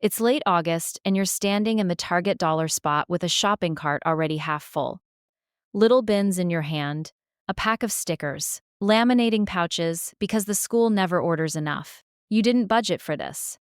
It's late August, and you're standing in the Target dollar spot with a shopping cart already half full. Little bins in your hand, a pack of stickers, laminating pouches because the school never orders enough. You didn't budget for this.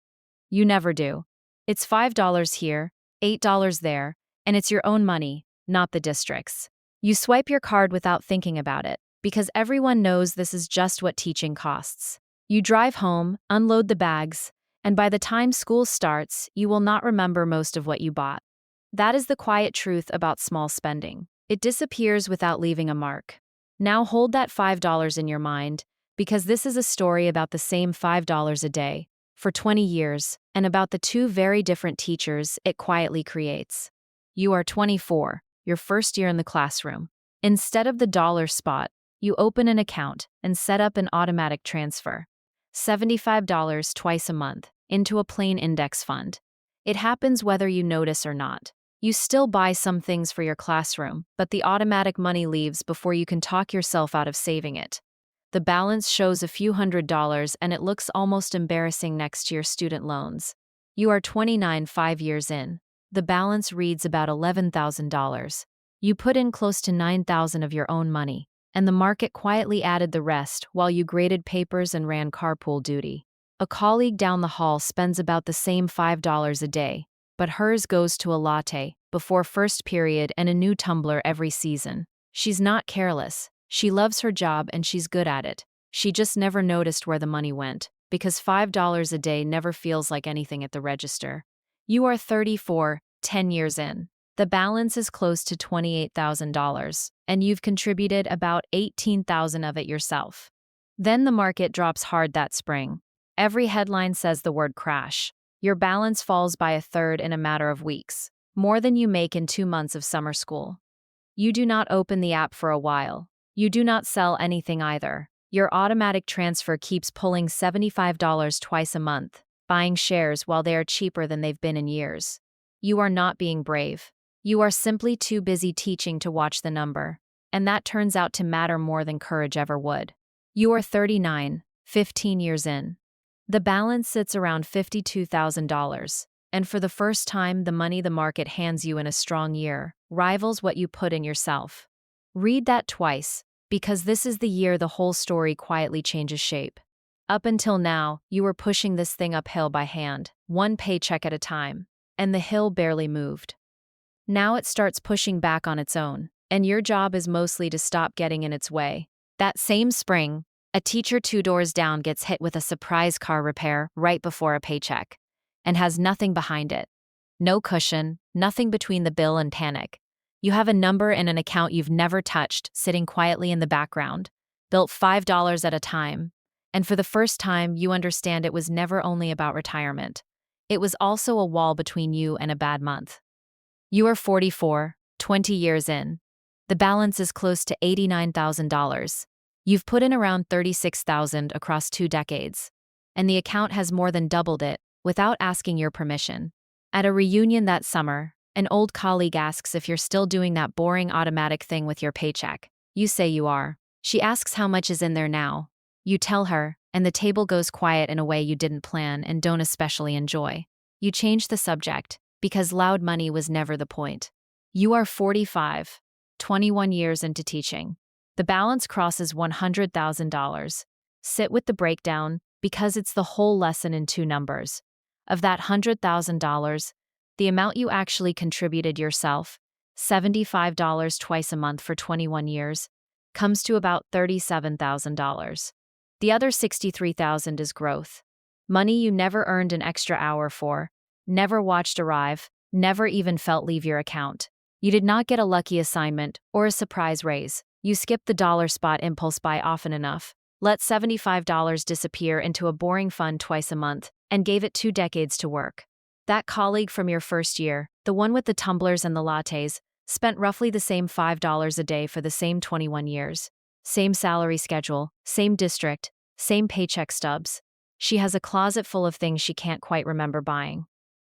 You never do. It's $5 here, $8 there, and it's your own money, not the district's. You swipe your card without thinking about it, because everyone knows this is just what teaching costs. You drive home, unload the bags, and by the time school starts, you will not remember most of what you bought. That is the quiet truth about small spending. It disappears without leaving a mark. Now hold that $5 in your mind, because this is a story about the same $5 a day, for 20 years, and about the two very different teachers it quietly creates. You are 24, your first year in the classroom. Instead of the dollar spot, you open an account and set up an automatic transfer. $75 twice a month, into a plain index fund. It happens whether you notice or not. You still buy some things for your classroom, but the automatic money leaves before you can talk yourself out of saving it. The balance shows a few $100s, and it looks almost embarrassing next to your student loans. You are 29, 5 years in. The balance reads about $11,000. You put in close to $9,000 of your own money, and the market quietly added the rest while you graded papers and ran carpool duty. A colleague down the hall spends about the same $5 a day, but hers goes to a latte before first period and a new tumbler every season. She's not careless. She loves her job and she's good at it. She just never noticed where the money went, because $5 a day never feels like anything at the register. You are 34, 10 years in. The balance is close to $28,000, and you've contributed about $18,000 of it yourself. Then the market drops hard that spring. Every headline says the word crash. Your balance falls by a third in a matter of weeks, more than you make in 2 months of summer school. You do not open the app for a while. You do not sell anything either. Your automatic transfer keeps pulling $75 twice a month, buying shares while they are cheaper than they've been in years. You are not being brave. You are simply too busy teaching to watch the number, and that turns out to matter more than courage ever would. You are 39, 15 years in. The balance sits around $52,000, and for the first time, the money the market hands you in a strong year rivals what you put in yourself. Read that twice, because this is the year the whole story quietly changes shape. Up until now, you were pushing this thing uphill by hand, one paycheck at a time, and the hill barely moved. Now it starts pushing back on its own, and your job is mostly to stop getting in its way. That same spring, a teacher 2 doors down gets hit with a surprise car repair right before a paycheck, and has nothing behind it. No cushion, nothing between the bill and panic. You have a number in an account you've never touched sitting quietly in the background, built $5 at a time, and for the first time you understand it was never only about retirement. It was also a wall between you and a bad month. You are 44, 20 years in. The balance is close to $89,000. You've put in around $36,000 across 2 decades, and the account has more than doubled it without asking your permission. At a reunion that summer, an old colleague asks if you're still doing that boring automatic thing with your paycheck. You say you are. She asks how much is in there now. You tell her, and the table goes quiet in a way you didn't plan and don't especially enjoy. You change the subject, because loud money was never the point. You are 45, 21 years into teaching. The balance crosses $100,000. Sit with the breakdown, because it's the whole lesson in 2 numbers. Of that $100,000, the amount you actually contributed yourself, $75 twice a month for 21 years, comes to about $37,000. The other $63,000 is growth. Money you never earned an extra hour for, never watched arrive, never even felt leave your account. You did not get a lucky assignment or a surprise raise. You skipped the dollar spot impulse buy often enough, let $75 disappear into a boring fund twice a month, and gave it 2 decades to work. That colleague from your first year, the one with the tumblers and the lattes, spent roughly the same $5 a day for the same 21 years. Same salary schedule, same district, same paycheck stubs. She has a closet full of things she can't quite remember buying.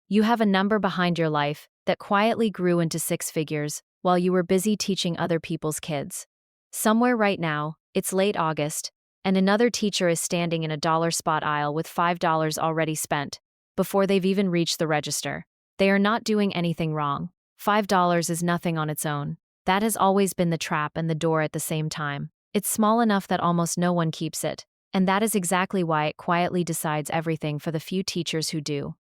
You have a number behind your life that quietly grew into 6 figures while you were busy teaching other people's kids. Somewhere right now, it's late August, and another teacher is standing in a dollar spot aisle with $5 already spent, before they've even reached the register. They are not doing anything wrong. $5 is nothing on its own. That has always been the trap and the door at the same time. It's small enough that almost no one keeps it, and that is exactly why it quietly decides everything for the few teachers who do.